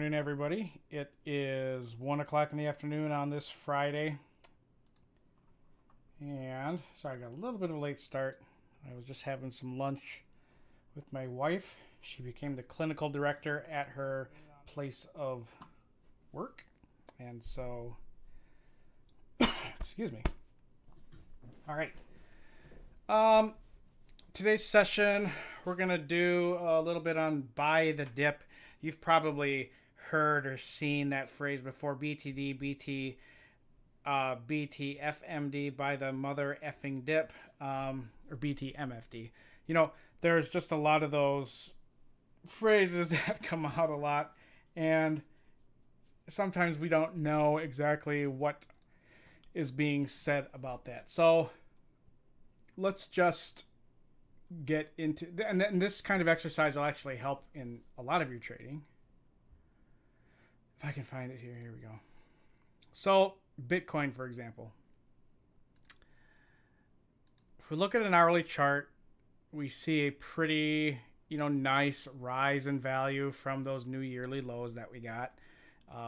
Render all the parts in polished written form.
afternoon, everybody. It is 1 o'clock in the afternoon on this Friday. And sorry, I got a little bit of a late start. I was just having some lunch with my wife. She became the clinical director at her place of work. And so, excuse me. All right. Today's session, we're going to do a little bit on buy the dip. You've probably heard or seen that phrase before, BTD, BTFMD, buy the mother effing dip, or BTMFD. You know, there's just a lot of those phrases that come out a lot, and sometimes we don't know exactly what is being said about that. So let's just get into, and this kind of exercise will actually help in a lot of your trading. If I can find it here we go. So Bitcoin, for example, if we look at an hourly chart, we see a pretty, nice rise in value from those new yearly lows that we got.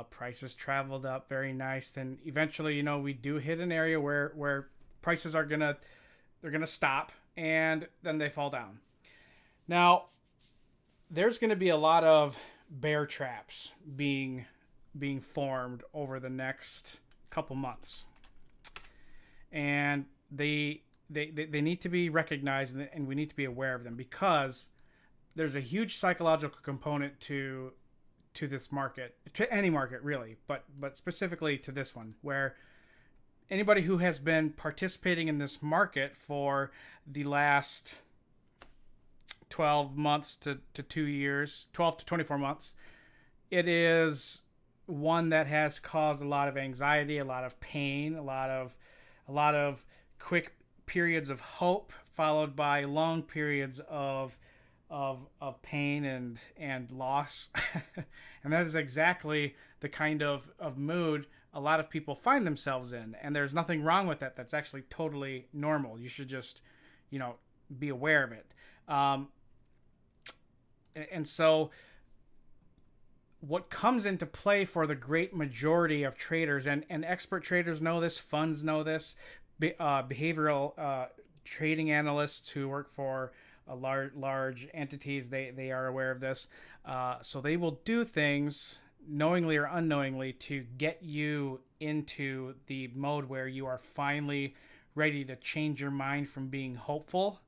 Prices traveled up very nice. Then eventually, we do hit an area where prices are gonna stop, and then they fall down. Now, there's going to be a lot of bear traps being formed over the next couple months, and they need to be recognized, and we need to be aware of them, because there's a huge psychological component to this market, to any market really, but specifically to this one, where anybody who has been participating in this market for the last 12 months to 2 years, 12 to 24 months, it is one that has caused a lot of anxiety, a lot of pain, a lot of quick periods of hope, followed by long periods of pain and loss. And that is exactly the kind of mood a lot of people find themselves in, and there's nothing wrong with that. That's actually totally normal. You should just, be aware of it. And so what comes into play for the great majority of traders, and expert traders know this, funds know this, behavioral trading analysts who work for large entities, they are aware of this. So they will do things knowingly or unknowingly to get you into the mode where you are finally ready to change your mind from being hopeful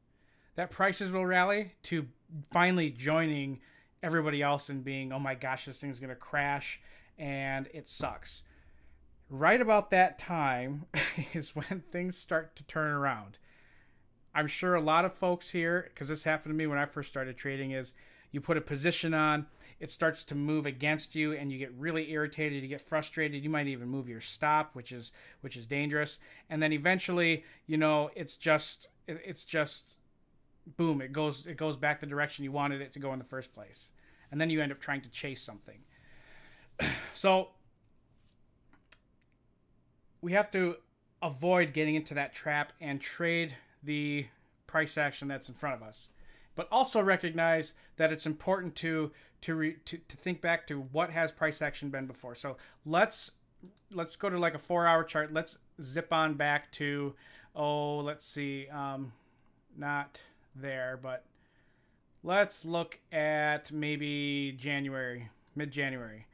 that prices will rally to finally joining everybody else and being, oh my gosh, this thing's going to crash and it sucks. Right about that time is when things start to turn around. I'm sure a lot of folks here, because this happened to me when I first started trading, is you put a position on, it starts to move against you, and you get really irritated, you get frustrated, you might even move your stop, which is dangerous. And then eventually, it's just boom, it goes back the direction you wanted it to go in the first place. And then you end up trying to chase something. So we have to avoid getting into that trap and trade the price action that's in front of us, but also recognize that it's important to think back to what has price action been before. So let's go to like a 4-hour chart. Let's zip on back to, let's see, not there, but let's look at maybe mid-January,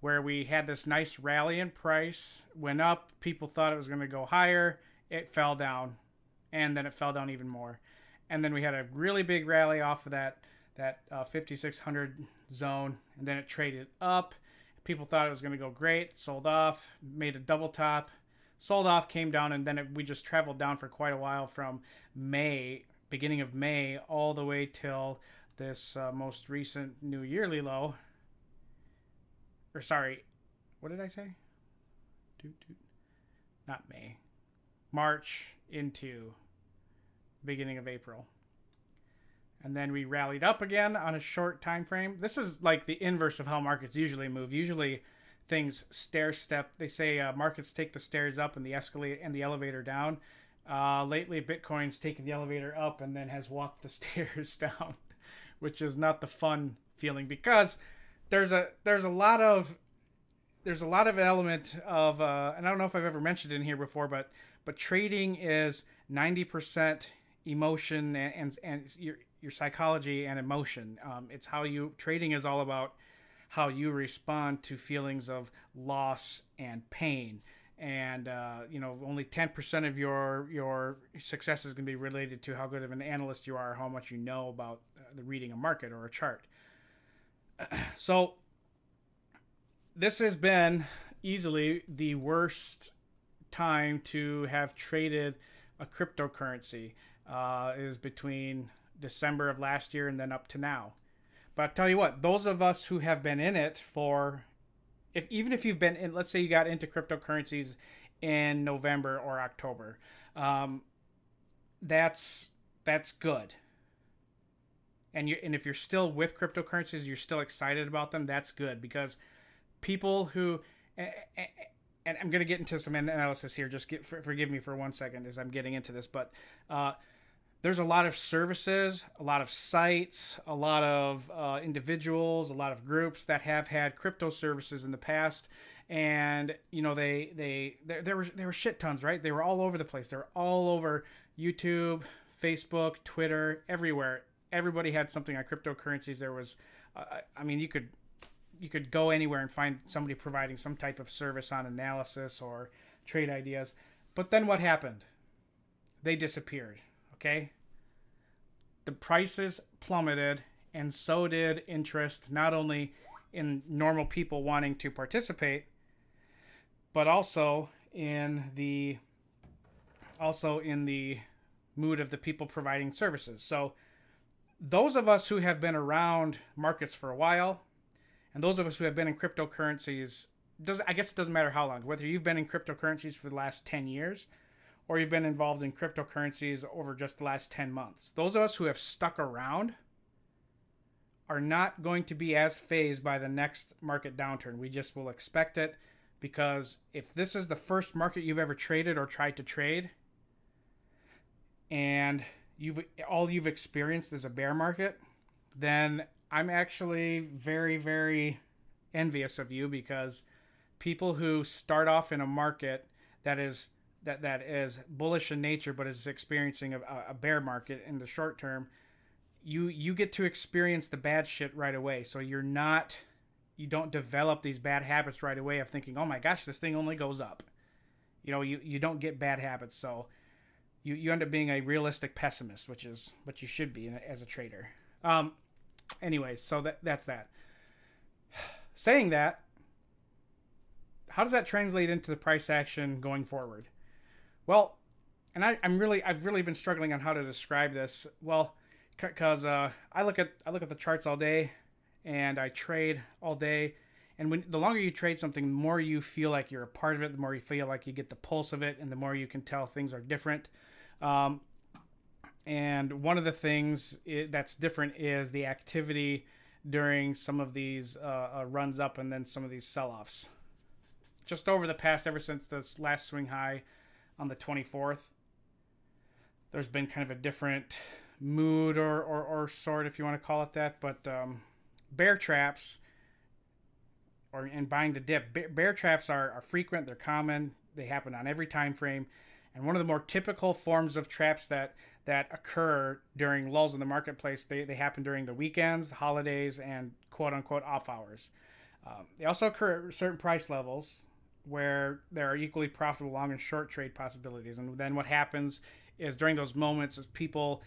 where we had this nice rally in price, went up, people thought it was going to go higher, it fell down, and then it fell down even more. And then we had a really big rally off of that 5,600 zone, and then it traded up. People thought it was going to go great, sold off, made a double top, sold off, came down, and then we just traveled down for quite a while from beginning of May, all the way till this most recent new yearly low. Or sorry, what did I say? Not May. March into beginning of April. And then we rallied up again on a short time frame. This is like the inverse of how markets usually move. Usually things stair step. They say markets take the stairs up and the escalator and the elevator down. Lately, Bitcoin's taken the elevator up and then has walked the stairs down, which is not the fun feeling, because there's a lot of element of and I don't know if I've ever mentioned it in here before, but trading is 90% emotion and your psychology and emotion. It's how you trading is all about how you respond to feelings of loss and pain. And only 10% of your success is going to be related to how good of an analyst you are, or how much you know about the reading a market or a chart. So this has been easily the worst time to have traded a cryptocurrency. Is between December of last year and then up to now. But I'll tell you what, those of us who have been in it for, even if you've been in, let's say you got into cryptocurrencies in November or October, that's good. And if you're still with cryptocurrencies, you're still excited about them, that's good, because people who, and I'm going to get into some analysis here, just forgive me for 1 second as I'm getting into this, but there's a lot of services, a lot of sites, a lot of individuals, a lot of groups that have had crypto services in the past, and there were shit tons, right? They were all over the place. They were all over YouTube, Facebook, Twitter, everywhere. Everybody had something on cryptocurrencies. There was, you could go anywhere and find somebody providing some type of service on analysis or trade ideas. But then what happened? They disappeared. Okay, the prices plummeted, and so did interest, not only in normal people wanting to participate, but also in the mood of the people providing services. So those of us who have been around markets for a while, and those of us who have been in cryptocurrencies, I guess it doesn't matter how long, whether you've been in cryptocurrencies for the last 10 years or you've been involved in cryptocurrencies over just the last 10 months. Those of us who have stuck around are not going to be as fazed by the next market downturn. We just will expect it, because if this is the first market you've ever traded or tried to trade, and you've experienced is a bear market, then I'm actually very, very envious of you, because people who start off in a market that is bullish in nature but is experiencing a bear market in the short term, you get to experience the bad shit right away. So you don't develop these bad habits right away of thinking, oh my gosh, this thing only goes up. You don't get bad habits. So you end up being a realistic pessimist, which is what you should be as a trader. Anyways, so that's that. Saying that, how does that translate into the price action going forward? Well, and I've really been struggling on how to describe this. Well, because I look at the charts all day, and I trade all day, and the longer you trade something, the more you feel like you're a part of it, the more you feel like you get the pulse of it, and the more you can tell things are different. And one of the things that's different is the activity during some of these runs up and then some of these sell-offs. Just ever since this last swing high on the 24th, there's been kind of a different mood or sort, if you want to call it that. But bear traps and buying the dip, bear traps are frequent, they're common, they happen on every time frame. And one of the more typical forms of traps that occur during lulls in the marketplace, they happen during the weekends, the holidays, and quote-unquote off hours. They also occur at certain price levels where there are equally profitable long and short trade possibilities. And then what happens is during those moments is people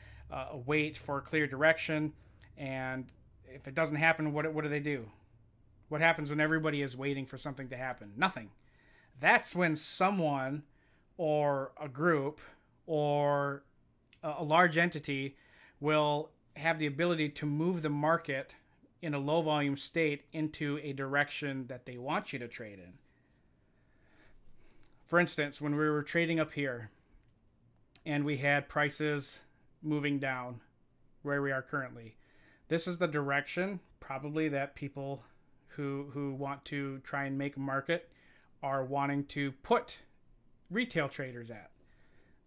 wait for a clear direction, and if it doesn't happen, what do they do? What happens when everybody is waiting for something to happen? Nothing. That's when someone or a group or a large entity will have the ability to move the market in a low volume state into a direction that they want you to trade in. For instance, when we were trading up here and we had prices moving down where we are currently, this is the direction probably that people who want to try and make a market are wanting to put retail traders at.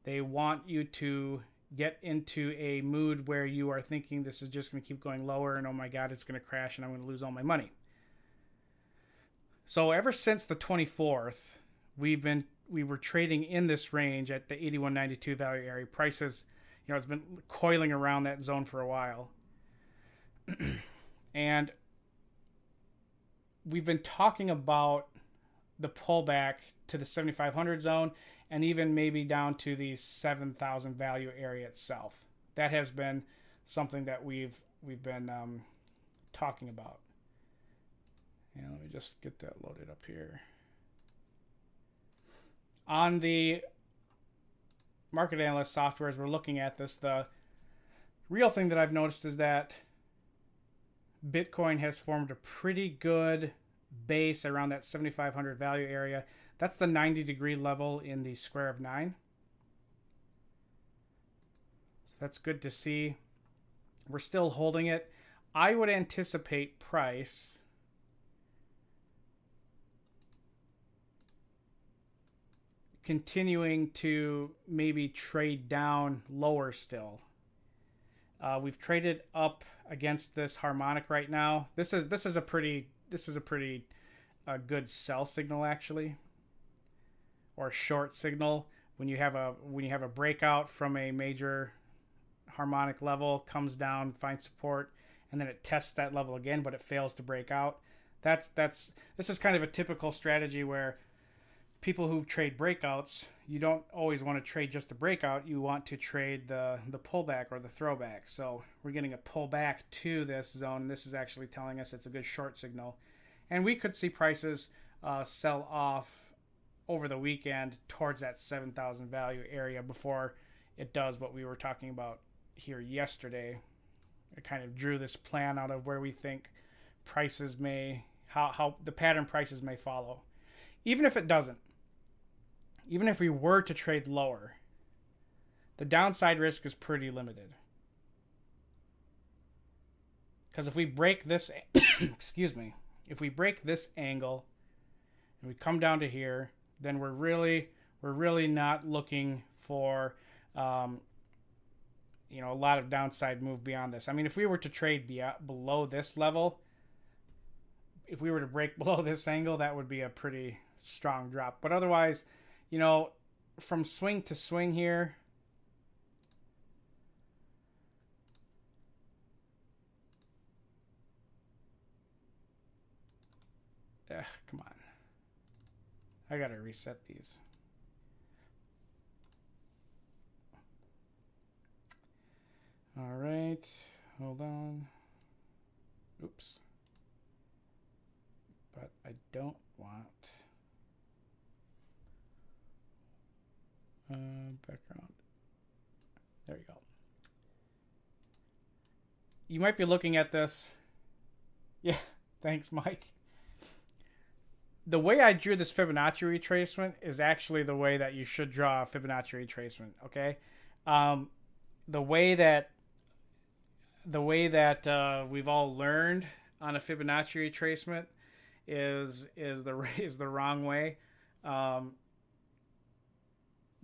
They want you to get into a mood where you are thinking this is just going to keep going lower and oh my god, it's going to crash and I'm going to lose all my money. So ever since the 24th, we were trading in this range at the 81.92 value area. Prices, it's been coiling around that zone for a while. And we've been talking about the pullback to the 7,500 zone and even maybe down to the 7,000 value area itself. That has been something that we've been talking about. And let me just get that loaded up here. On the market analyst software, as we're looking at this, the real thing that I've noticed is that Bitcoin has formed a pretty good base around that 7,500 value area. That's the 90-degree level in the square of 9. So that's good to see. We're still holding it. I would anticipate price continuing to maybe trade down lower still. We've traded up against this harmonic right now. This is a pretty good sell signal, actually, or short signal. When you have a breakout from a major harmonic level, comes down, finds support, and then it tests that level again, but it fails to break out. This is kind of a typical strategy where people who trade breakouts, you don't always want to trade just a breakout. You want to trade the pullback or the throwback. So we're getting a pullback to this zone. This is actually telling us it's a good short signal. And we could see prices sell off over the weekend towards that 7,000 value area before it does what we were talking about here yesterday. I kind of drew this plan out of where we think prices how the pattern prices may follow. Even if it doesn't, even if we were to trade lower, the downside risk is pretty limited. Because if we break this, if we break this angle and we come down to here, then we're really not looking for a lot of downside move beyond this. I mean, if we were to trade below this level, if we were to break below this angle, that would be a pretty strong drop. But otherwise, from swing to swing here, come on. I gotta reset these. All right, hold on. Oops. But I don't want background. There you go. You might be looking at this. Yeah, thanks, Mike. The way I drew this Fibonacci retracement is actually the way that you should draw a Fibonacci retracement. Okay, the way that we've all learned on a Fibonacci retracement is the wrong way.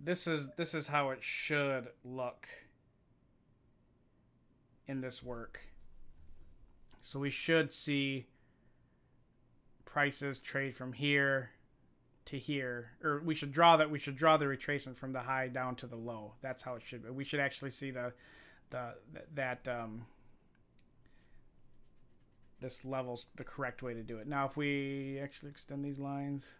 This is how it should look in this work. So we should see prices trade from here to here, or we should draw the retracement from the high down to the low. That's how it should be. We should actually see this level's the correct way to do it. Now, if we actually extend these lines,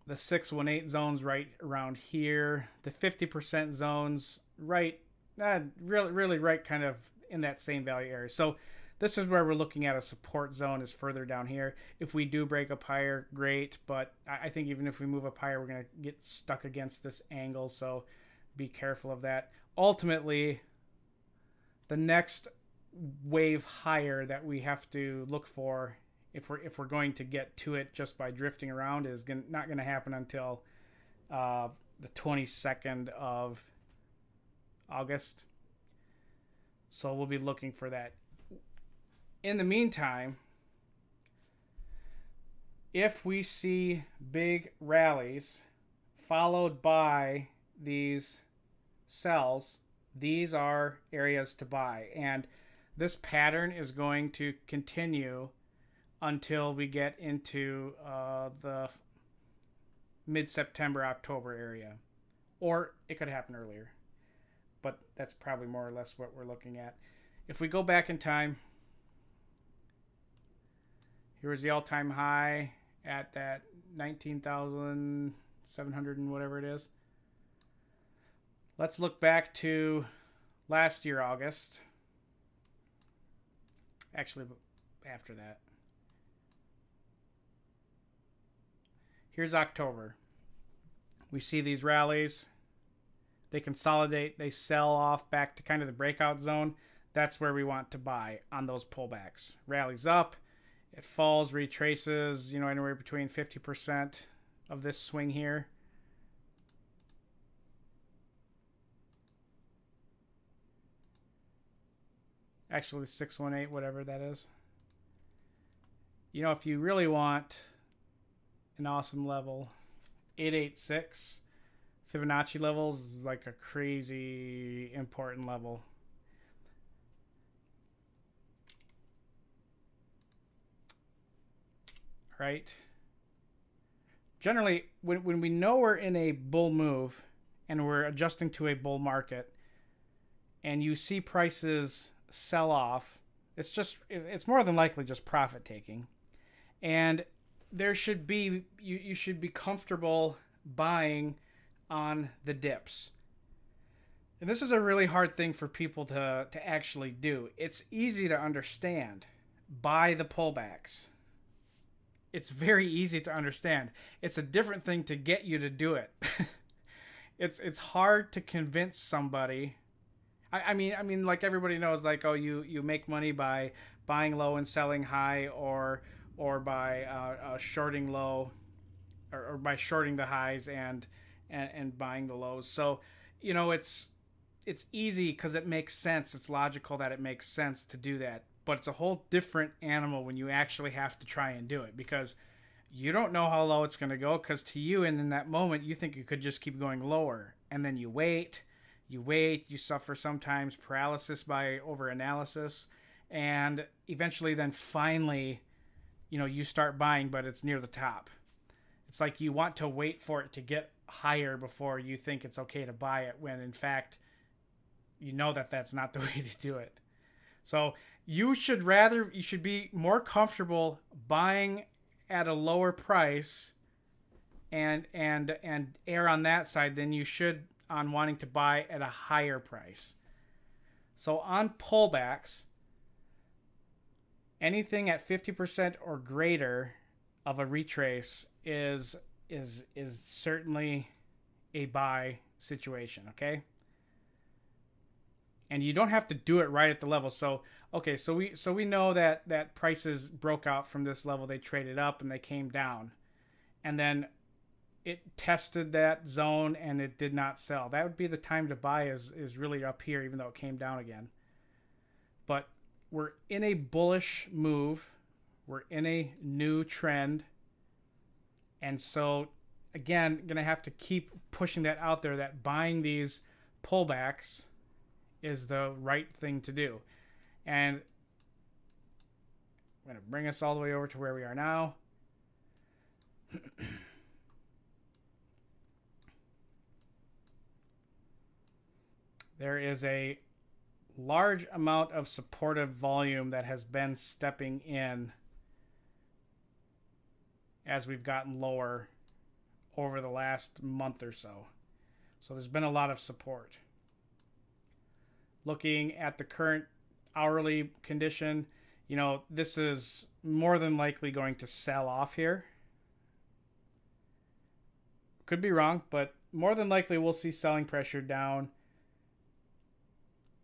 the 618 zones right around here, the 50% zones right, really right kind of in that same value area. So this is where we're looking at a support zone is further down here. If we do break up higher, great, but I think even if we move up higher, we're going to get stuck against this angle, so be careful of that. Ultimately, the next wave higher that we have to look for if we're going to get to it just by drifting around is not going to happen until the 22nd of August. So we'll be looking for that. In the meantime, if we see big rallies followed by these sells, these are areas to buy. And this pattern is going to continue until we get into the mid-September, October area. Or it could happen earlier. But that's probably more or less what we're looking at. If we go back in time, here's the all-time high at that 19,700 and whatever it is. Let's look back to last year, August. Actually, after that. Here's October. We see these rallies. They consolidate. They sell off back to kind of the breakout zone. That's where we want to buy on those pullbacks. Rallies up. It falls, retraces, anywhere between 50% of this swing here. Actually, 618, whatever that is. If you really want an awesome level, 886 Fibonacci levels is like a crazy important level. Right? Generally, when we know we're in a bull move and we're adjusting to a bull market and you see prices sell off, it's more than likely just profit taking. And there should be, you should be comfortable buying on the dips. And this is a really hard thing for people to actually do. It's easy to understand. Buy the pullbacks. It's very easy to understand. It's a different thing to get you to do it. It's hard to convince somebody. I mean, like everybody knows, like, oh, you make money by buying low and selling high, or by shorting low, or by shorting the highs and buying the lows. So, it's easy because it makes sense. It's logical that it makes sense to do that. But it's a whole different animal when you actually have to try and do it, because you don't know how low it's going to go, because to you, and in that moment, you think you could just keep going lower. And then you wait, you suffer sometimes paralysis by overanalysis, and eventually then finally, you start buying, but it's near the top. It's like you want to wait for it to get higher before you think it's okay to buy it, when in fact, that's not the way to do it. So you should be more comfortable buying at a lower price and err on that side than you should on wanting to buy at a higher price. So on pullbacks, anything at 50% or greater of a retrace is certainly a buy situation, okay? And you don't have to do it right at the level. So we know that prices broke out from this level. They traded up and they came down, and then it tested that zone and it did not sell. That would be the time to buy, is really up here, even though it came down again. But we're in a bullish move. We're in a new trend. And so, again, going to have to keep pushing that out there, that buying these pullbacks is the right thing to do. And I'm going to bring us all the way over to where we are now. There is a large amount of supportive volume that has been stepping in as we've gotten lower over the last month or so. So there's been a lot of support. Looking at the current hourly condition, this is more than likely going to sell off here. Could be wrong, but more than likely we'll see selling pressure down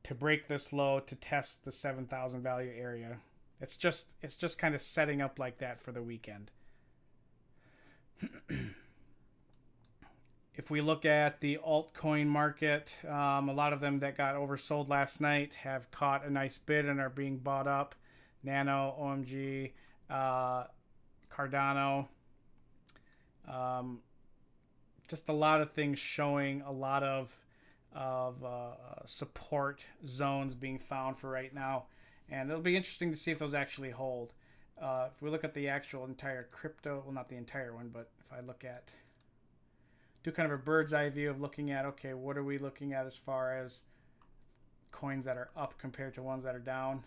to break this low to test the 7,000 value area. It's just kind of setting up like that for the weekend. If we look at the altcoin market, a lot of them that got oversold last night have caught a nice bid and are being bought up. Nano, OMG, Cardano. Just a lot of things showing a lot of support zones being found for right now. And it'll be interesting to see if those actually hold. If we look at the actual entire crypto, well, not the entire one, but if I look at, do kind of a bird's eye view of looking at, okay, what are we looking at as far as coins that are up compared to ones that are down?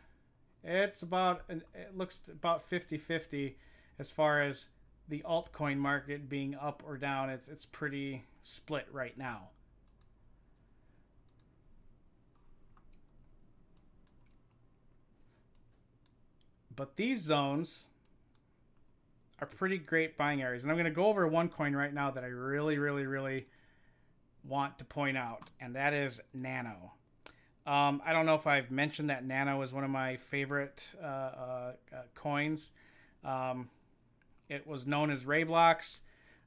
It looks about 50-50 as far as the altcoin market being up or down. It's pretty split right now. But these zones are pretty great buying areas. And I'm going to go over one coin right now that I really, really, really want to point out, and that is Nano. I don't know if I've mentioned that Nano is one of my favorite coins. It was known as Rayblocks.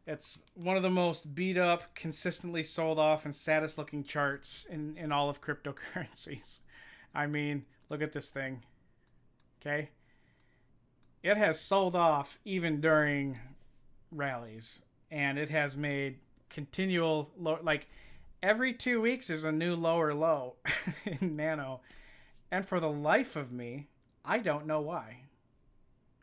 It's one of the most beat up, consistently sold off, and saddest looking charts in all of cryptocurrencies. I mean, look at this thing. Okay? It has sold off even during rallies, and it has made continual low, like every 2 weeks is a new lower low in Nano. And for the life of me, I don't know why.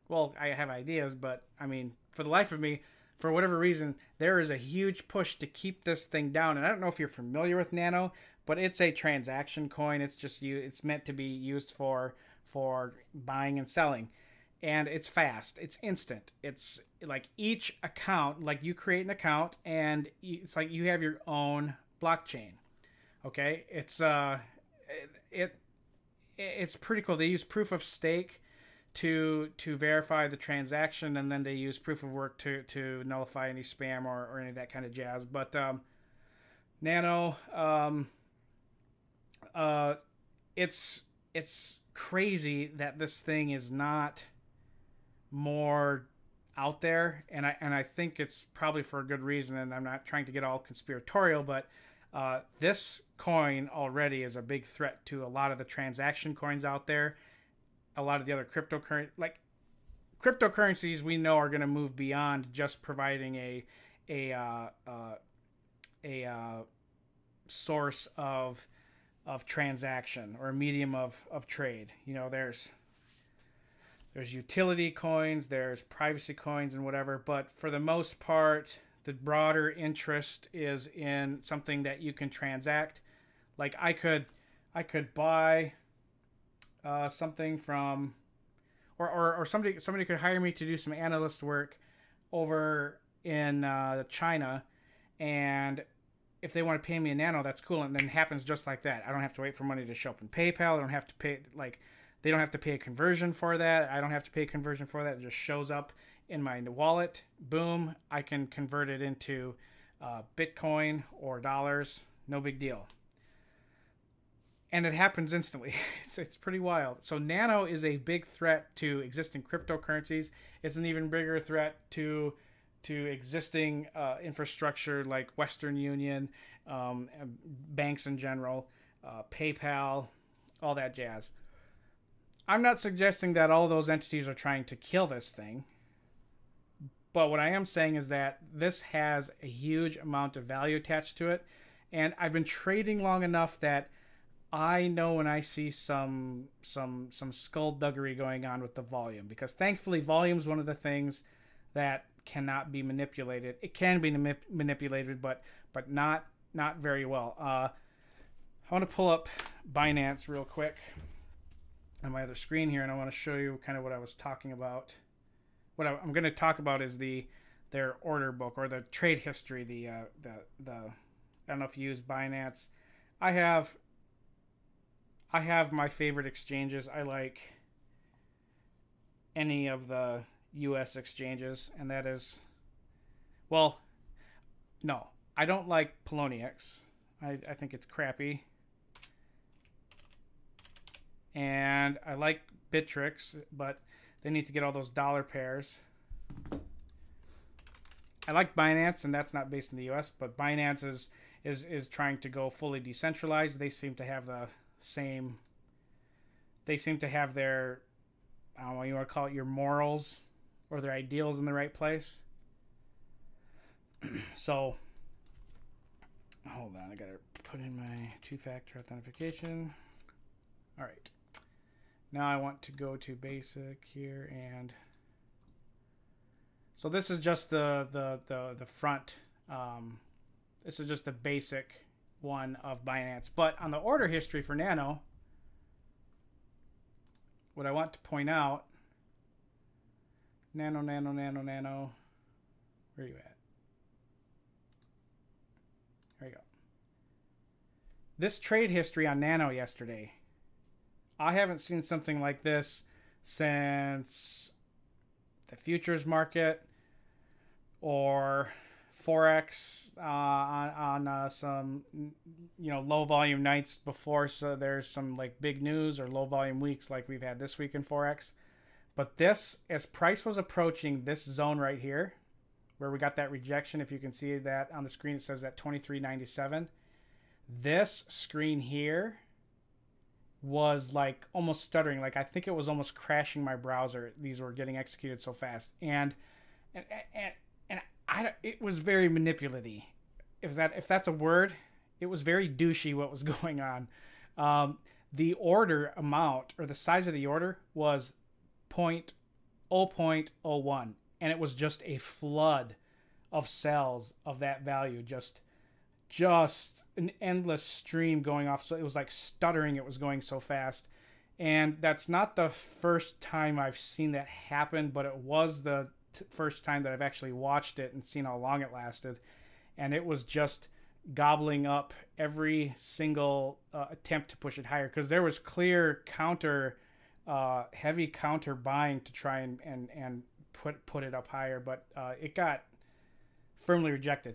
Well, I have ideas, but I mean, for the life of me, for whatever reason, there is a huge push to keep this thing down. And I don't know if you're familiar with Nano, but it's a transaction coin. It's meant to be used for buying and selling. And it's fast. It's instant. It's like each account, like you create an account and it's like you have your own blockchain. Okay? It's pretty cool. They use proof of stake to verify the transaction, and then they use proof of work to nullify any spam or any of that kind of jazz. But Nano, it's crazy that this thing is not more out there, and I think it's probably for a good reason, and I'm not trying to get all conspiratorial, but this coin already is a big threat to a lot of the transaction coins out there. A lot of the other cryptocurrencies we know are going to move beyond just providing a source of transaction or a medium of trade. You know, there's utility coins, there's privacy coins and whatever, but for the most part, the broader interest is in something that you can transact. Like I could buy something from, or somebody could hire me to do some analyst work over in China, and if they want to pay me in Nano, that's cool, and then it happens just like that. I don't have to wait for money to show up in PayPal. I don't have to pay they don't have to pay a conversion for that. I don't have to pay a conversion for that. It just shows up in my wallet. Boom, I can convert it into Bitcoin or dollars. No big deal. And it happens instantly. It's pretty wild. So Nano is a big threat to existing cryptocurrencies. It's an even bigger threat to existing infrastructure like Western Union, banks in general, PayPal, all that jazz. I'm not suggesting that all those entities are trying to kill this thing. But what I am saying is that this has a huge amount of value attached to it. And I've been trading long enough that I know when I see some skullduggery going on with the volume, because thankfully volume is one of the things that cannot be manipulated. It can be manipulated, but not very well. I want to pull up Binance real quick on my other screen here, and I want to show you kind of what I was talking about. What I'm going to talk about is their order book or the trade history. I don't know if you use Binance. I have my favorite exchanges. I like any of the US exchanges, and that is, well, no, I don't like Poloniex. I think it's crappy. And I like Bittrex, but they need to get all those dollar pairs. I like Binance, and that's not based in the US, but Binance is trying to go fully decentralized. They seem to have the same, they seem to have their, I don't know what you want to call it, your morals or their ideals in the right place. So, hold on, I gotta put in my two-factor authentication. All right. Now I want to go to basic here, and so this is just the front. This is just the basic one of Binance. But on the order history for Nano, what I want to point out, Nano, where are you at? There you go. This trade history on Nano yesterday, I haven't seen something like this since the futures market or Forex on some low volume nights before. So there's some like big news or low volume weeks like we've had this week in Forex. But this, as price was approaching this zone right here, where we got that rejection, if you can see that on the screen, it says that 23.97. This screen here was like almost stuttering. Like I think it was almost crashing my browser. These were getting executed so fast, and it was very manipulative. If that's a word, it was very douchey what was going on. The order amount or the size of the order was 0.01, and it was just a flood of sells of that value, just an endless stream going off. So it was like stuttering, it was going so fast. And that's not the first time I've seen that happen, but it was the first time that I've actually watched it and seen how long it lasted. And it was just gobbling up every single attempt to push it higher, because there was clear heavy counter buying to try and put it up higher, but it got firmly rejected.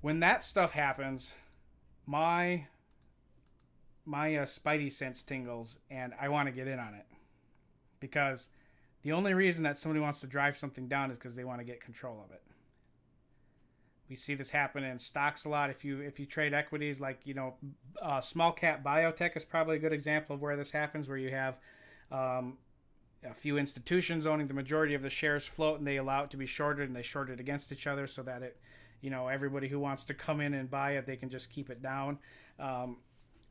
When that stuff happens, my spidey sense tingles, and I want to get in on it, because the only reason that somebody wants to drive something down is because they want to get control of it. We see this happen in stocks a lot. If you trade equities, like small cap biotech is probably a good example of where this happens, where you have a few institutions owning the majority of the shares float, and they allow it to be shorted, and they short it against each other so that it, everybody who wants to come in and buy it, they can just keep it down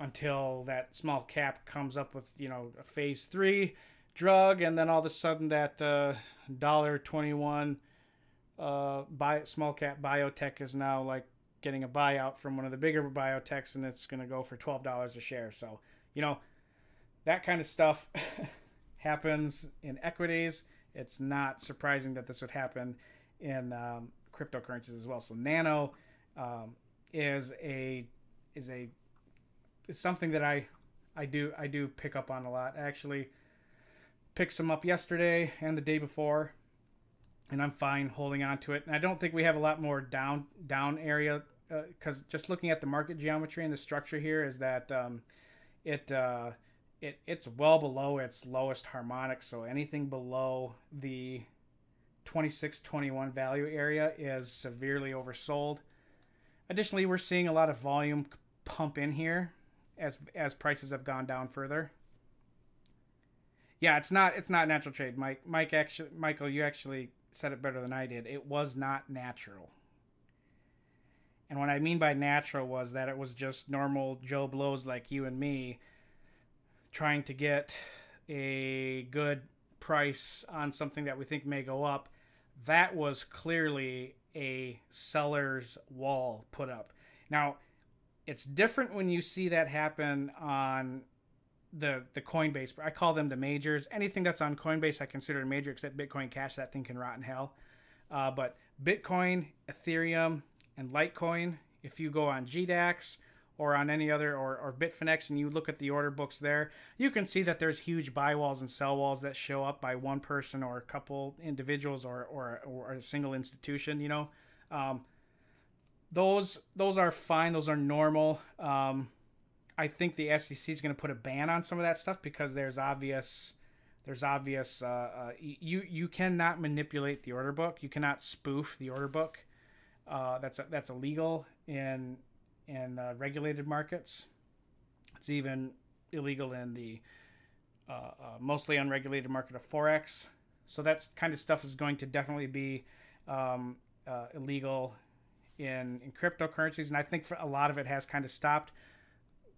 until that small cap comes up with a phase 3 drug, and then all of a sudden that $1.21 small cap biotech is now like getting a buyout from one of the bigger biotechs, and it's going to go for $12 a share. So that kind of stuff happens in equities. It's not surprising that this would happen in cryptocurrencies as well. So Nano is something that I do pick up on a lot. I actually picked some up yesterday and the day before, and I'm fine holding on to it. And I don't think we have a lot more down area, because just looking at the market geometry and the structure here is that it's well below its lowest harmonic. So anything below the 26-21 value area is severely oversold. Additionally, we're seeing a lot of volume pump in here as prices have gone down further. Yeah, it's not natural trade. Michael, you actually said it better than I did. It was not natural. And what I mean by natural was that it was just normal Joe Blows like you and me trying to get a good price on something that we think may go up. That was clearly a seller's wall put up. Now, it's different when you see that happen on the Coinbase. I call them the majors. Anything that's on Coinbase I consider a major, except Bitcoin Cash. That thing can rot in hell. But Bitcoin, Ethereum, and Litecoin, if you go on GDAX or on any other, or Bitfinex, and you look at the order books there, you can see that there's huge buy walls and sell walls that show up by one person or a couple individuals or a single institution. Those are fine. Those are normal. I think the SEC is going to put a ban on some of that stuff, because there's obvious you cannot manipulate the order book. You cannot spoof the order book. That's illegal in regulated markets. It's even illegal in the mostly unregulated market of Forex. So that kind of stuff is going to definitely be illegal in cryptocurrencies, and I think for a lot of it has kind of stopped.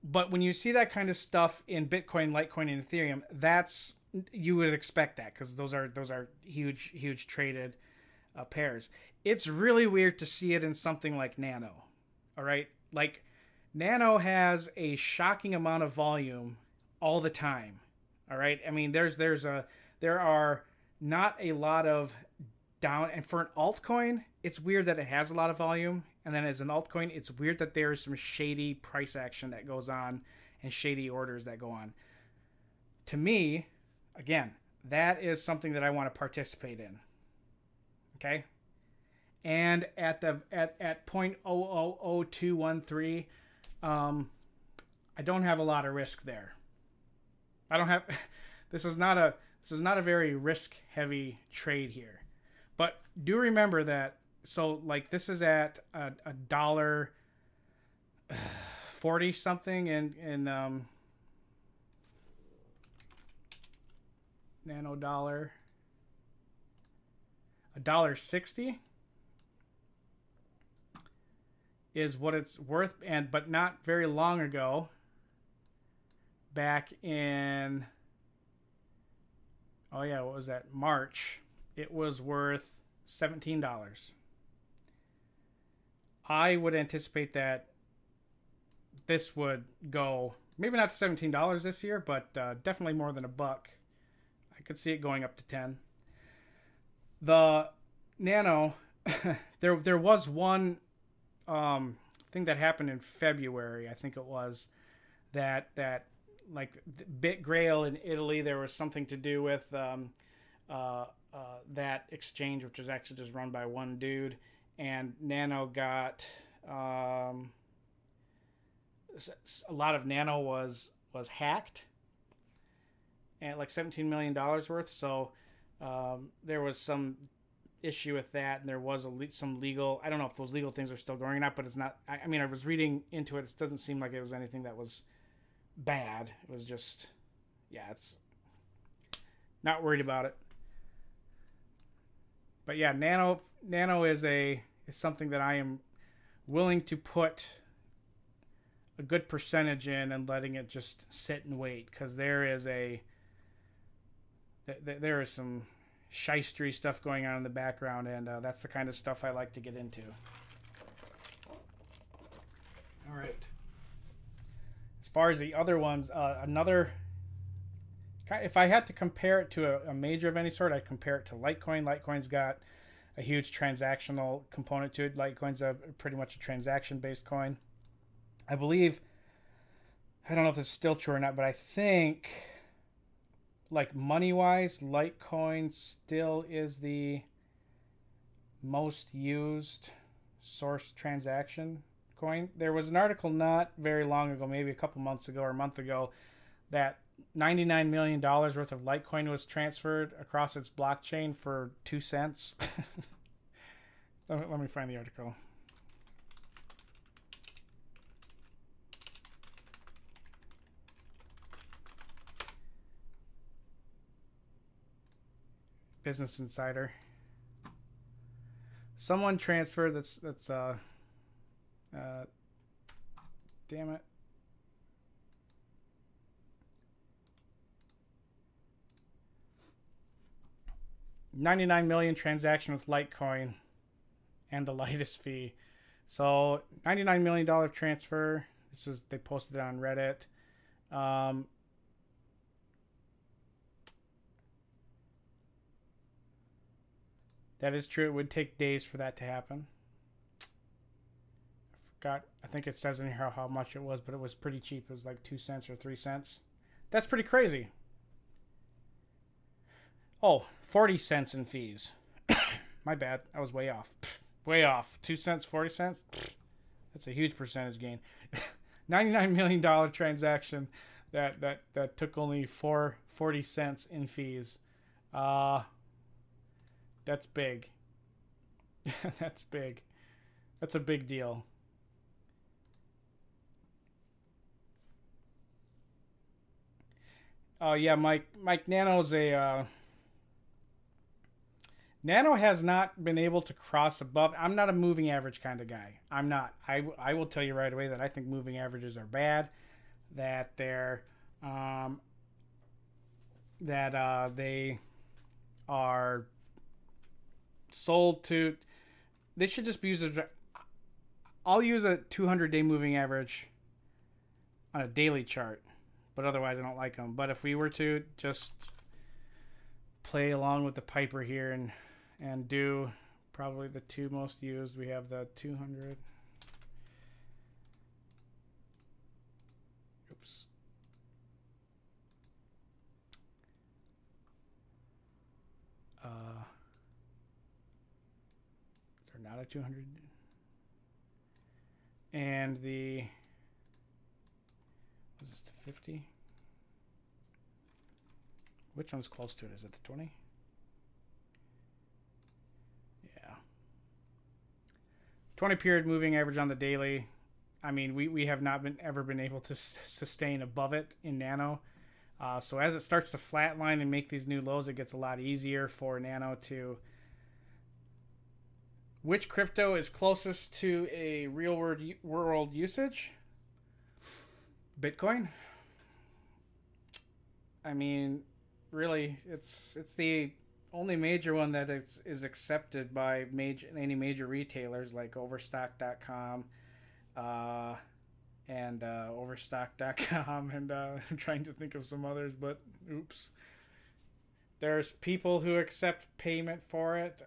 But when you see that kind of stuff in Bitcoin, Litecoin, and Ethereum, that's, you would expect that, because those are huge traded pairs. It's really weird to see it in something like Nano. All right, like Nano has a shocking amount of volume all the time. All right, I mean there are not a lot of down, and for an altcoin, it's weird that it has a lot of volume. And then as an altcoin, it's weird that there's some shady price action that goes on and shady orders that go on. To me, again, that is something that I want to participate in. Okay? And at 0.000213, I don't have a lot of risk there. I don't have this is not a very risk heavy trade here. But do remember that, so like this is at a dollar 40 something in nano dollar, $1.60 is what it's worth. And but not very long ago, back in, oh yeah, what was that, March, it was worth $17. I would anticipate that this would go maybe not to $17 this year, but definitely more than $1. I could see it going up to 10. The Nano, there was one thing that happened in February, I think it was, that like BitGrail in Italy, there was something to do with that exchange, which was actually just run by one dude, and Nano got a lot of Nano was hacked, and like $17 million worth. So there was some issue with that, and there was some legal, I don't know if those legal things are still going or not, but it's not, I mean, I was reading into it, it doesn't seem like it was anything that was bad. It was just, yeah, it's not worried about it. But yeah, Nano is something that I am willing to put a good percentage in and letting it just sit and wait, because there is some shystery stuff going on in the background, and that's the kind of stuff I like to get into. All right. As far as the other ones, another, if I had to compare it to a major of any sort, I'd compare it to Litecoin. Litecoin's got a huge transactional component to it. Litecoin's pretty much a transaction-based coin. I believe, I don't know if it's still true or not, but I think, like money-wise, Litecoin still is the most used source transaction coin. There was an article not very long ago, maybe a couple months ago or a month ago, that $99 million worth of Litecoin was transferred across its blockchain for 2 cents. Let me find the article. Business Insider. Someone transferred damn it. $99 million transaction with Litecoin and the lightest fee. So $99 million transfer. They posted it on Reddit. That is true. It would take days for that to happen. I forgot. I think it says in here how much it was, but it was pretty cheap. It was like 2 cents or 3 cents. That's pretty crazy. Oh, 40 cents in fees. My bad. I was way off. Way off. 2 cents, 40 cents. That's a huge percentage gain. $99 million transaction that took only 40 cents in fees. That's big. That's big. That's a big deal. Oh yeah, Mike Nano's Nano has not been able to cross above. I'm not a moving average kind of guy. I'm not. I will tell you right away that I think moving averages are bad. that they're they are sold to. They should just be used as. I'll use a 200-day moving average on a daily chart, but otherwise I don't like them. But if we were to just play along with the Piper here and do probably the two most used, we have the 200. Oops. Is there not a 200? And the, was this the 50? Which one's close to it? Is it the 20? Yeah. 20 period moving average on the daily. I mean, we have not ever been able to sustain above it in Nano. So as it starts to flatline and make these new lows, it gets a lot easier for Nano to. Which crypto is closest to a real world usage? Bitcoin. I mean, really, it's the only major one that is accepted by any major retailers like Overstock.com and Overstock.com, and I'm trying to think of some others, but oops. There's people who accept payment for it.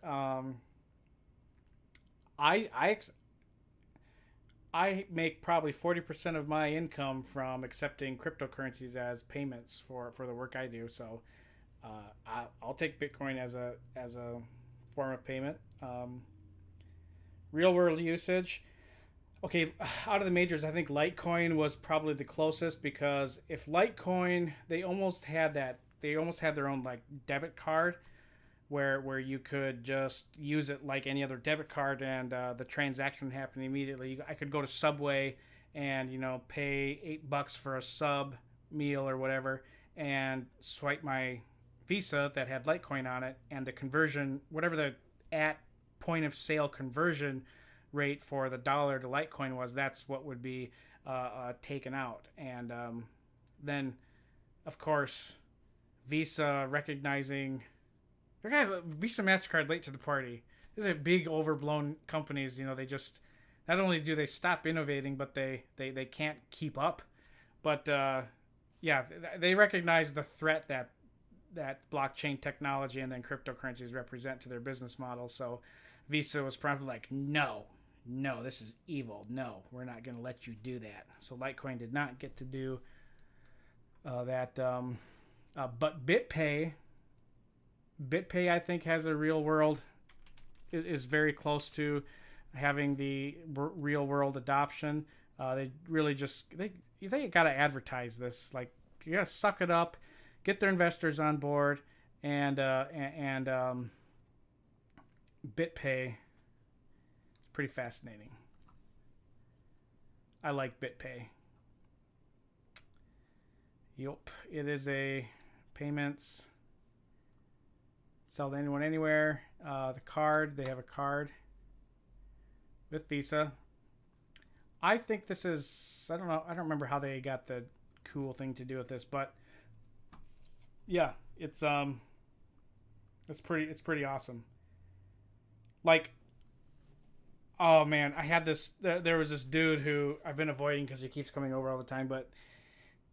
I make probably 40% of my income from accepting cryptocurrencies as payments for the work I do. So I'll take Bitcoin as a form of payment. Real world usage. Okay, out of the majors, I think Litecoin was probably the closest, because if Litecoin, they almost had their own like debit card where you could just use it like any other debit card, and the transaction would happen immediately. I could go to Subway and pay $8 for a sub meal or whatever, and swipe my Visa that had Litecoin on it, and the conversion, whatever the at point of sale conversion rate for the dollar to Litecoin was, that's what would be taken out. And then, of course, Visa recognizing. Visa, MasterCard late to the party. These are big overblown companies. They just, not only do they stop innovating, but they can't keep up. But yeah, they recognize the threat that blockchain technology and then cryptocurrencies represent to their business model. So Visa was probably like, no, this is evil. No, we're not going to let you do that. So Litecoin did not get to do that. But BitPay, I think, has a real world, is very close to having the real world adoption. They really just, they got to advertise this. Like, you got to suck it up, get their investors on board, and BitPay is pretty fascinating. I like BitPay. Yup, it is a payments. Sell to anyone, anywhere. The card, they have a card with Visa. I think this is, I don't know, I don't remember how they got the cool thing to do with this, but yeah, it's pretty awesome. Like, oh man, I had this, there was this dude who I've been avoiding because he keeps coming over all the time, but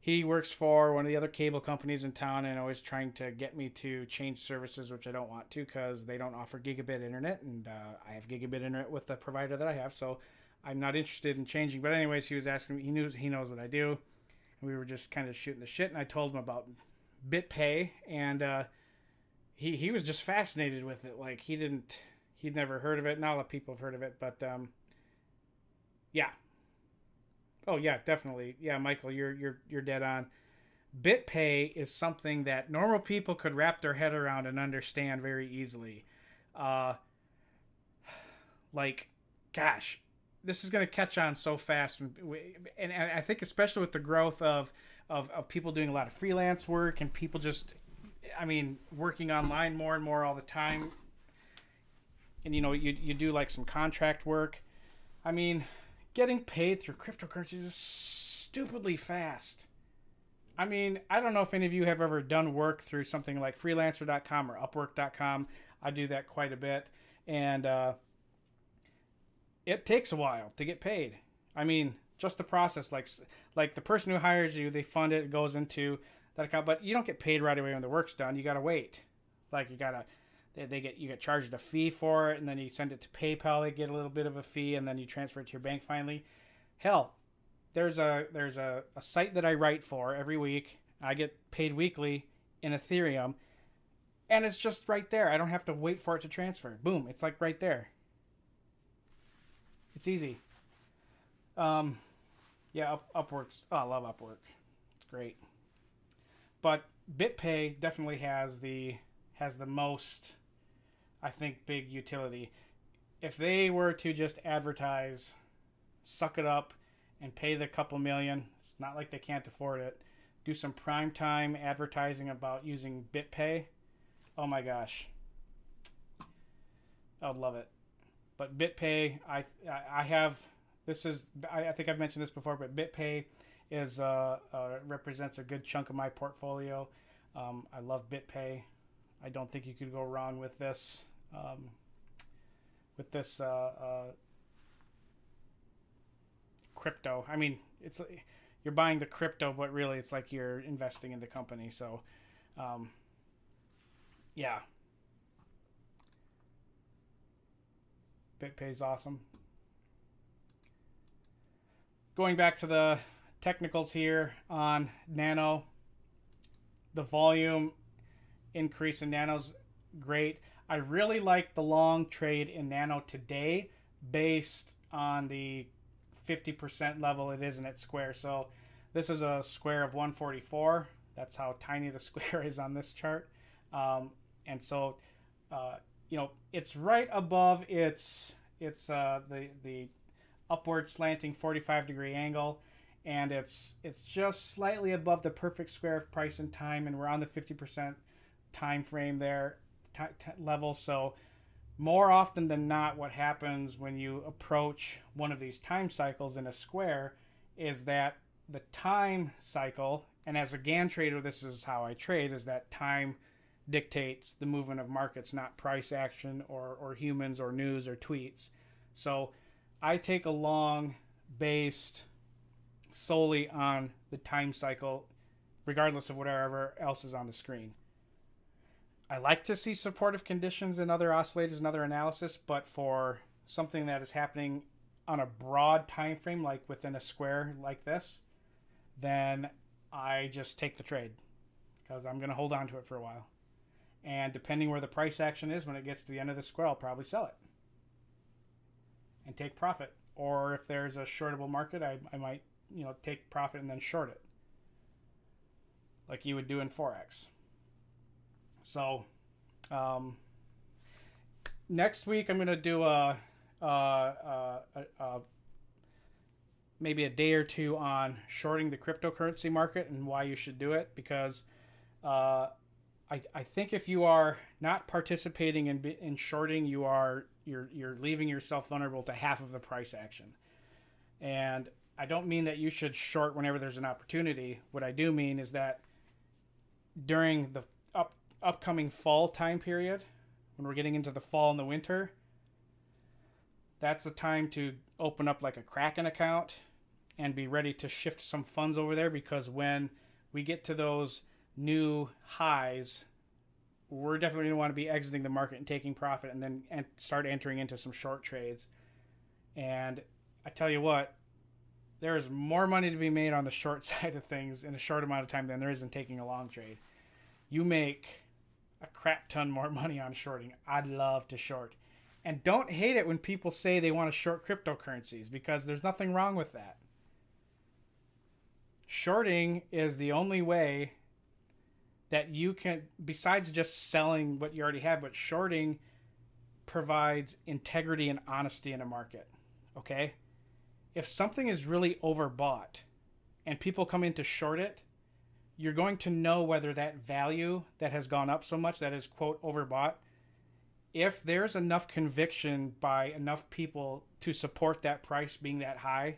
he works for one of the other cable companies in town and always trying to get me to change services, which I don't want to because they don't offer gigabit internet, and I have gigabit internet with the provider that I have, so I'm not interested in changing. But anyways, he was asking me, he knows what I do, and we were just kind of shooting the shit, and I told him about BitPay, and he was just fascinated with it. Like, he'd never heard of it. Not a lot of people have heard of it, but yeah. Oh yeah, definitely. Yeah, Michael, you're dead on. BitPay is something that normal people could wrap their head around and understand very easily. Like, gosh, this is going to catch on so fast, and I think especially with the growth of people doing a lot of freelance work and people just, I mean, working online more and more all the time. And you do like some contract work. I mean, getting paid through cryptocurrencies is stupidly fast. I mean, I don't know if any of you have ever done work through something like freelancer.com or upwork.com. I do that quite a bit. And it takes a while to get paid. I mean, just the process, like the person who hires you, they fund it, it goes into that account, but you don't get paid right away when the work's done. You got to wait. Like you get charged a fee for it, and then you send it to PayPal, they get a little bit of a fee, and then you transfer it to your bank finally. Hell, there's a site that I write for every week. I get paid weekly in Ethereum, and it's just right there. I don't have to wait for it to transfer. Boom, it's like right there. It's easy. Yeah, Upwork's. Oh, I love Upwork. It's great. But BitPay definitely has the most, I think, big utility. If they were to just advertise, suck it up, and pay the couple million, it's not like they can't afford it. Do some primetime advertising about using BitPay. Oh my gosh, I would love it. But BitPay, I have. This is, I think I've mentioned this before, but BitPay is represents a good chunk of my portfolio. I love BitPay. I don't think you could go wrong with this. Crypto. I mean, it's you're buying the crypto, but really it's like you're investing in the company. So, yeah, BitPay is awesome. Going back to the technicals here on Nano, the volume increase in Nano's great. I really like the long trade in Nano today based on the 50% level it is in its square. So this is a square of 144. That's how tiny the square is on this chart. And so, it's right above the upward slanting 45-degree angle, and it's just slightly above the perfect square of price and time, and we're on the 50% time frame there level. So more often than not, what happens when you approach one of these time cycles in a square is that the time cycle, and as a Gann trader, this is how I trade, is that time dictates the movement of markets, not price action or humans or news or tweets. So I take a long based solely on the time cycle, regardless of whatever else is on the screen. I like to see supportive conditions in other oscillators and other analysis, but for something that is happening on a broad time frame, like within a square like this, then I just take the trade because I'm going to hold on to it for a while. And depending where the price action is, when it gets to the end of the square, I'll probably sell it and take profit. Or if there's a shortable market, I might take profit and then short it, like you would do in Forex. So next week I'm going to do maybe a day or two on shorting the cryptocurrency market and why you should do it, because I think if you are not participating in shorting, you're leaving yourself vulnerable to half of the price action. And I don't mean that you should short whenever there's an opportunity. What I do mean is that during the upcoming fall time period, when we're getting into the fall and the winter, that's the time to open up like a Kraken account and be ready to shift some funds over there, because when we get to those new highs, we're definitely going to want to be exiting the market and taking profit, and then start entering into some short trades. And I tell you what, there is more money to be made on the short side of things in a short amount of time than there is in taking a long trade. You make a crap ton more money on shorting. I'd love to short. And don't hate it when people say they want to short cryptocurrencies, because there's nothing wrong with that. Shorting is the only way that you can, besides just selling what you already have, but shorting provides integrity and honesty in a market. Okay? If something is really overbought and people come in to short it, you're going to know whether that value that has gone up so much, that is, quote, overbought, if there's enough conviction by enough people to support that price being that high,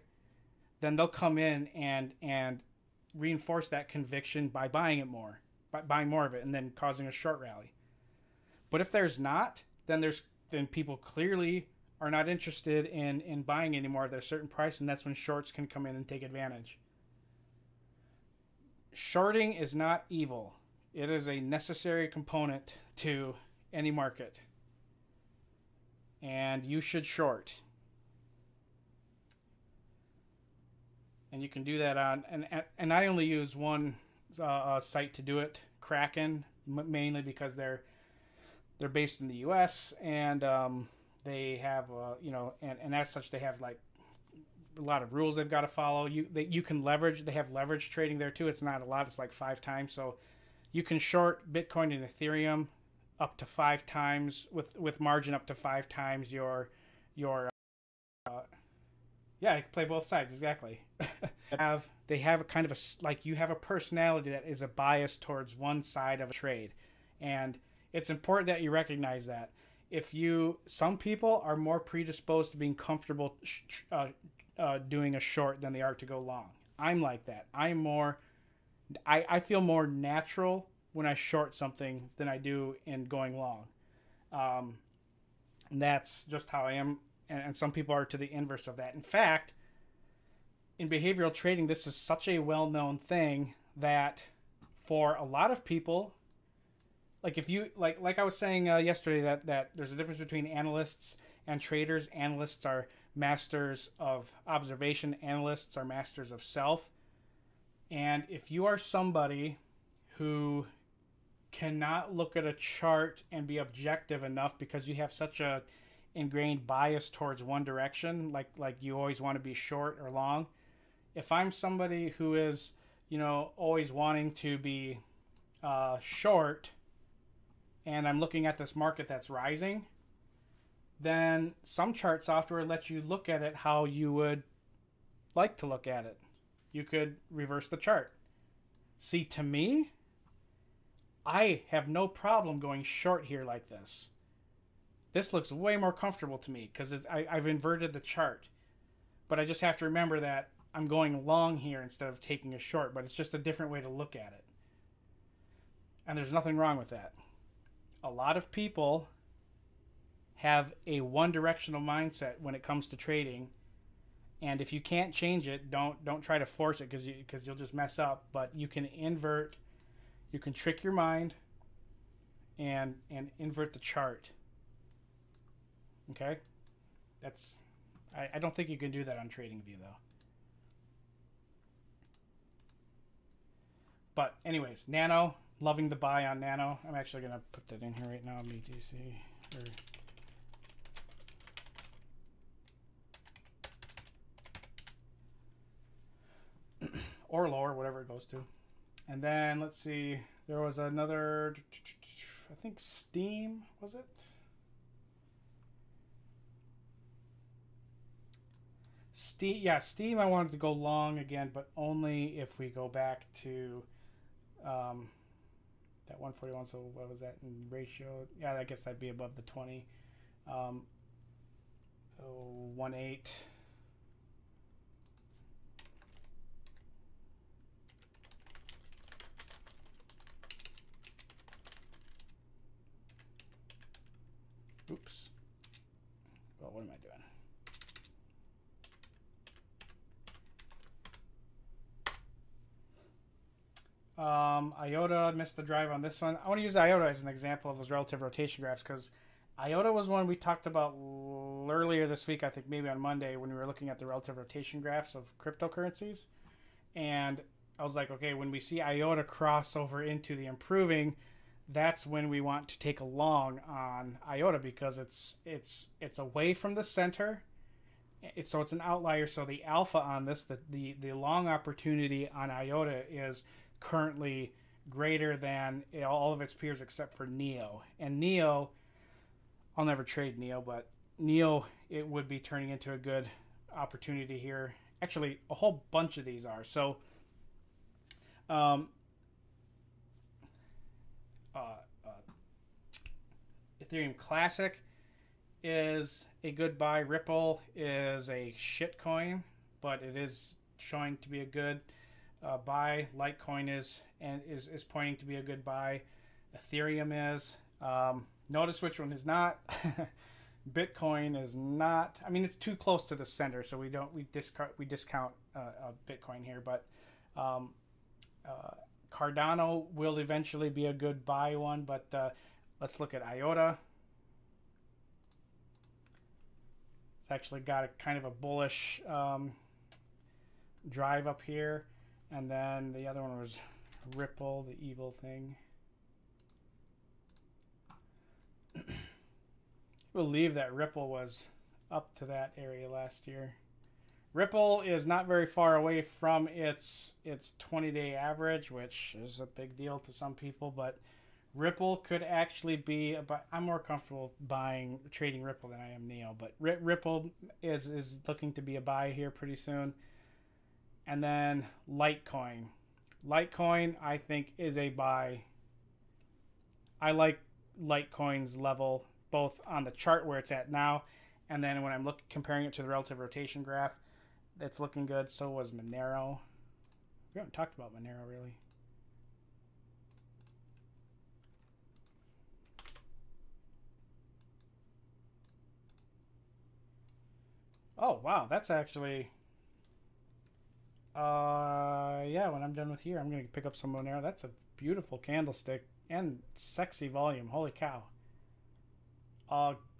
then they'll come in and reinforce that conviction by buying it more, by buying more of it, and then causing a short rally. But if there's not, then people clearly are not interested in buying anymore at a certain price, and that's when shorts can come in and take advantage. Shorting is not evil. It is a necessary component to any market. And you should short. And you can do that on, and I only use one site to do it, Kraken, mainly because they're based in the U.S. and they have and as such they have like a lot of rules they've got to follow. You can leverage. They have leverage trading there too. It's not a lot. It's like 5 times. So you can short Bitcoin and Ethereum up to 5 times with margin up to 5 times your yeah, you can play both sides exactly. They have a kind of like you have a personality that is a bias towards one side of a trade, and it's important that you recognize that. Some people are more predisposed to being comfortable doing a short than they are to go long. I'm like that. I feel more natural when I short something than I do in going long. And that's just how I am. And some people are to the inverse of that. In fact, in behavioral trading, this is such a well-known thing that for a lot of people, like if you like I was saying yesterday that there's a difference between analysts and traders. Analysts are masters of observation. Analysts are masters of self. And if you are somebody who cannot look at a chart and be objective enough because you have such a ingrained bias towards one direction, like you always want to be short or long. If I'm somebody who is, always wanting to be short, and I'm looking at this market that's rising, then some chart software lets you look at it how you would like to look at it. You could reverse the chart. See, to me, I have no problem going short here like this. This looks way more comfortable to me because I've inverted the chart. But I just have to remember that I'm going long here instead of taking a short, but it's just a different way to look at it. And there's nothing wrong with that. A lot of people have a one-directional mindset when it comes to trading, and if you can't change it, don't try to force it because you'll just mess up. But you can invert, you can trick your mind, and invert the chart. Okay, I don't think you can do that on TradingView though. But anyways, Nano, loving the buy on Nano. I'm actually gonna put that in here right now. BTC or lower, whatever it goes to. And then let's see, there was another, I think Steam, was it? Steam I wanted to go long again, but only if we go back to that 141. So what was that in ratio? Yeah, I guess that'd be above the 20. 1.8. Oops. Well, what am I doing? IOTA, missed the drive on this one. I want to use IOTA as an example of those relative rotation graphs because IOTA was one we talked about earlier this week, I think maybe on Monday, when we were looking at the relative rotation graphs of cryptocurrencies. And I was like, okay, when we see IOTA cross over into the improving, that's when we want to take a long on IOTA because it's away from the center. So it's an outlier. So the alpha on this, the long opportunity on IOTA is currently greater than all of its peers except for NEO. And NEO, I'll never trade NEO, but NEO, it would be turning into a good opportunity here. Actually, a whole bunch of these are. So Ethereum Classic is a good buy. Ripple is a shit coin, but it is showing to be a good buy. Litecoin is pointing to be a good buy. Ethereum is. Notice which one is not. Bitcoin is not. I mean, it's too close to the center, so we discount Bitcoin here. But Cardano will eventually be a good buy one. But let's look at IOTA. It's actually got a kind of a bullish drive up here, and then the other one was Ripple, the evil thing. Believe that Ripple was up to that area last year. Ripple is not very far away from its 20-day average, which is a big deal to some people, but Ripple could actually be I'm more comfortable trading Ripple than I am Neo, but Ripple is looking to be a buy here pretty soon. And then Litecoin. Litecoin, I think, is a buy. I like Litecoin's level, both on the chart where it's at now, and then when I'm comparing it to the relative rotation graph, it's looking good. So was Monero. We haven't talked about Monero really. Oh wow, that's actually yeah, when I'm done with here, I'm gonna pick up some Monero. That's a beautiful candlestick and sexy volume. Holy cow.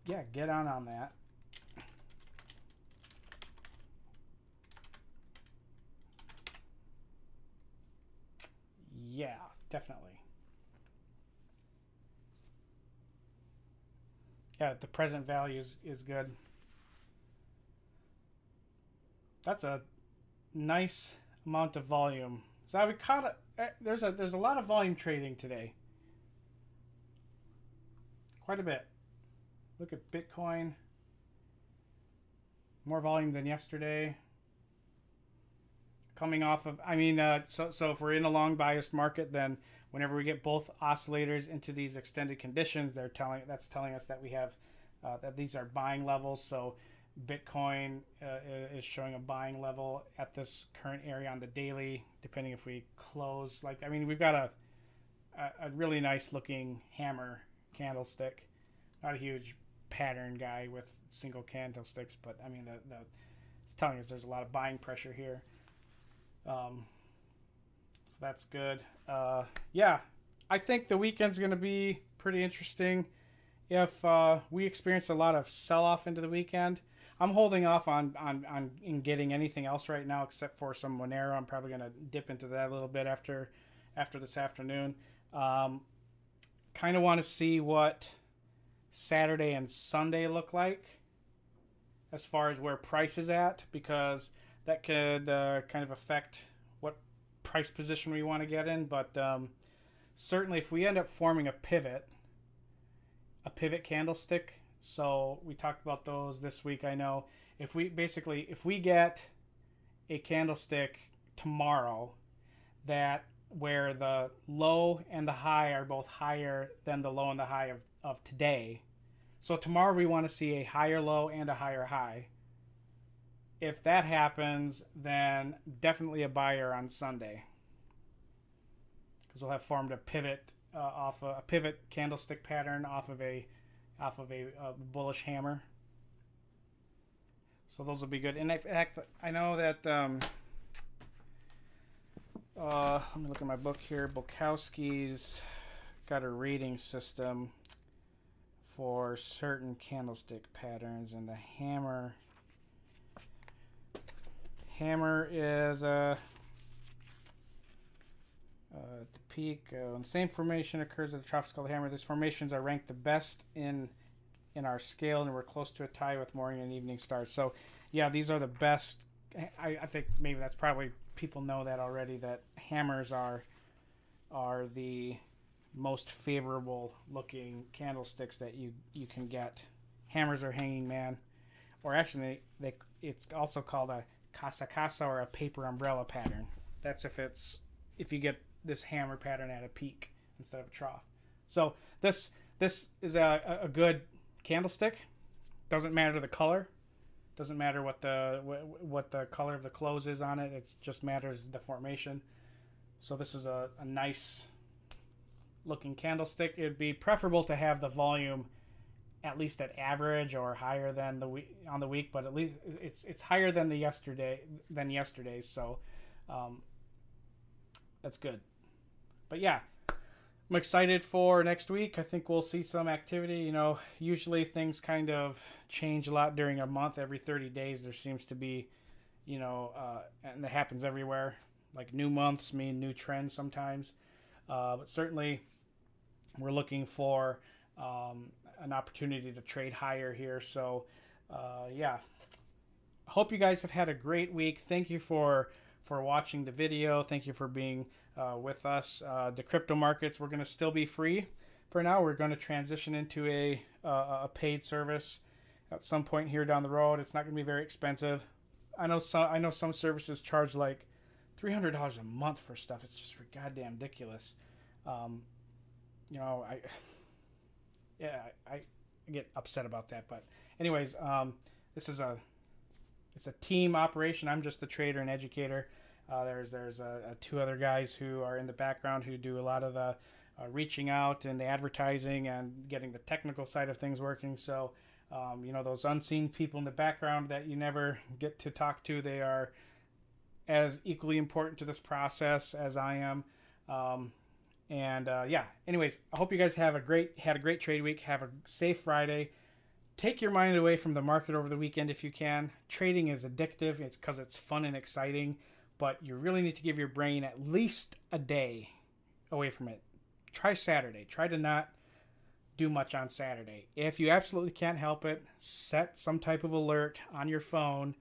Yeah, get on that. Yeah, definitely. Yeah, the present value is good. That's a nice amount of volume. So we caught it. There's a lot of volume trading today. Quite a bit. Look at Bitcoin. More volume than yesterday. Coming off of, I mean, so if we're in a long biased market, then whenever we get both oscillators into these extended conditions, that's telling us that we have that these are buying levels. So Bitcoin is showing a buying level at this current area on the daily, depending if we close. Like, I mean, we've got a really nice looking hammer candlestick. Not a huge pattern guy with single candlesticks, but I mean, it's telling us there's a lot of buying pressure here. So that's good. Yeah, I think the weekend's going to be pretty interesting. If we experience a lot of sell-off into the weekend, I'm holding off on getting anything else right now except for some Monero. I'm probably going to dip into that a little bit after this afternoon. Kind of want to see what Saturday and Sunday look like as far as where price is at, because that could kind of affect what price position we want to get in. But certainly if we end up forming a pivot candlestick, so we talked about those this week. I know if we get a candlestick tomorrow that where the low and the high are both higher than the low and the high of today. So tomorrow we want to see a higher low and a higher high. If that happens, then definitely a buyer on Sunday, because we'll have formed a pivot off a pivot candlestick pattern off of a bullish hammer. So those will be good. And in fact, I know that let me look at my book here. Bukowski's got a rating system for certain candlestick patterns, and the hammer is at the peak. The same formation occurs at the trough, called the hammer. These formations are ranked the best in our scale, and we're close to a tie with morning and evening stars. So yeah, these are the best. I think maybe that's probably, people know that already, that hammers are the most favorable looking candlesticks that you can get. Hammers are hanging man, or actually it's also called a casa or a paper umbrella pattern. That's if you get this hammer pattern at a peak instead of a trough. So this is a good candlestick. Doesn't matter the color. Doesn't matter what the color of the close is on it. It just matters the formation. So this is a nice looking candlestick. It'd be preferable to have the volume at least at average or higher than the week on the week, but at least it's higher than yesterday's. So that's good. But yeah, I'm excited for next week. I think we'll see some activity. You know, usually things kind of change a lot during a month. Every 30 days there seems to be, you know, and that happens everywhere. Like new months mean new trends sometimes. But certainly we're looking for an opportunity to trade higher here. So yeah, hope you guys have had a great week. Thank you for watching the video. Thank you for being with us. The crypto markets, we're going to still be free for now. We're going to transition into a paid service at some point here down the road. It's not going to be very expensive. I know some services charge like $300 a month for stuff. It's just goddamn ridiculous. You know, I get upset about that. But anyways, this is it's a team operation. I'm just the trader and educator. There's two other guys who are in the background who do a lot of the reaching out and the advertising and getting the technical side of things working. So, you know, those unseen people in the background that you never get to talk to, they are as equally important to this process as I am. Yeah, anyways, I hope you guys had a great trade week. Have a safe Friday. Take your mind away from the market over the weekend if you can. Trading is addictive. It's because it's fun and exciting, but you really need to give your brain at least a day away from it. Try Saturday. Try to not do much on Saturday. If you absolutely can't help it, set some type of alert on your phone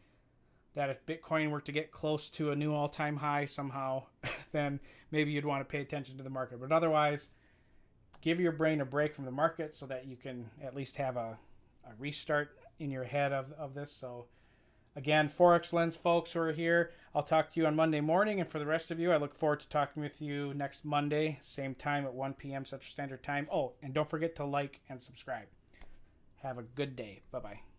that if Bitcoin were to get close to a new all-time high somehow, then maybe you'd want to pay attention to the market. But otherwise, give your brain a break from the market so that you can at least have a restart in your head of this. So again, Forex Lens folks who are here, I'll talk to you on Monday morning. And for the rest of you, I look forward to talking with you next Monday, same time at 1 p.m. Central Standard Time. Oh, and don't forget to like and subscribe. Have a good day. Bye-bye.